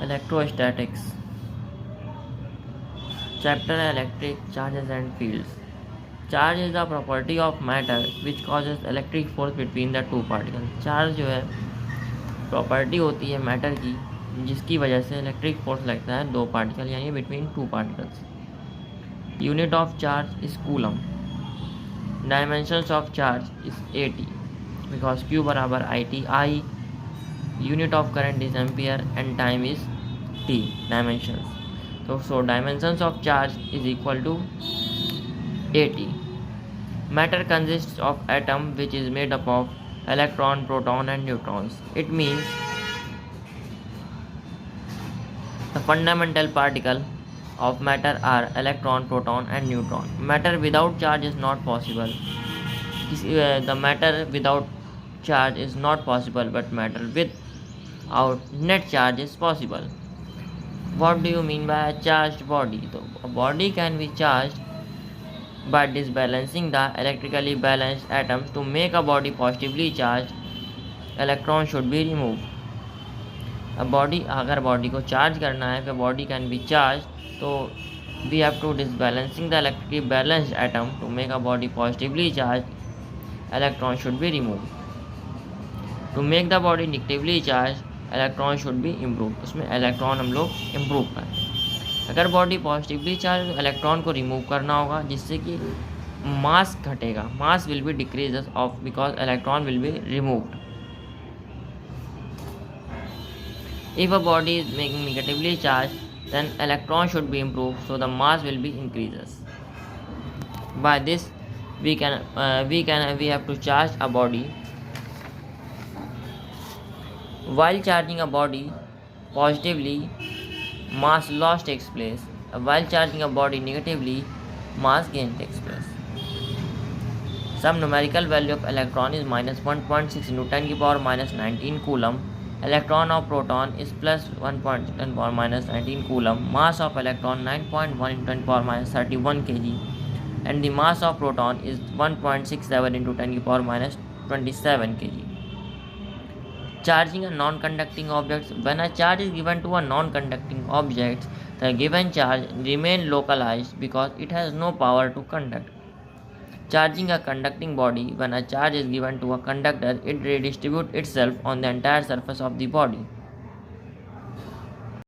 Electrostatics. Chapter Electric Charges and Fields. Charge is the property of matter which causes electric force between the two particles. Charge जो है property होती है matter की जिसकी वजह से इलेक्ट्रिक फोर्स लगता है दो पार्टिकल यानी between two particles. Unit of charge is coulomb. Dimensions of charge is 80 because Q बराबर IT. I unit of current is ampere and time is T. Dimensions. So dimensions of charge is equal to 80. Matter consists of atom which is made up of electron, proton and neutrons. It means the fundamental particle of matter are electron, proton and neutron. Matter without charge is not possible. The matter without charge is not possible, but matter without net charge is possible. What do you mean by a charged body? So a body can be charged by disbalancing the electrically balanced atoms. To make a body positively charged, electron should be removed. अब body अगर body को charge करना है फिर body can be charge तो we have to disbalancing the electrically balanced atom. To make a body positively charge electron should be remove. To make the body negatively charge electron should be improve. उसमें electron हम लोग improve करें. अगर body positively charge electron को remove करना होगा जिससे कि मास घटेगा. Mass will be decreases of because electron will be removed. If a body is making negatively charged, then electron should be improved, so the mass will be increases. By this, we have to charge a body. While charging a body positively, mass loss takes place. While charging a body negatively, mass gain takes place. Some numerical value of electron is minus 1.6 into 10 to the power minus 19 coulomb. Electron of proton is plus 1.10 to the power minus 19 coulomb. Mass of electron 9.1 into 10 to the power minus 31 kg. And the mass of proton is 1.67 into 10 to the power minus 27 kg. Charging a non-conducting object. When a charge is given to a non-conducting object, the given charge remains localized because it has no power to conduct. Charging a conducting body. When a charge is given to a conductor, it redistributes itself on the entire surface of the body.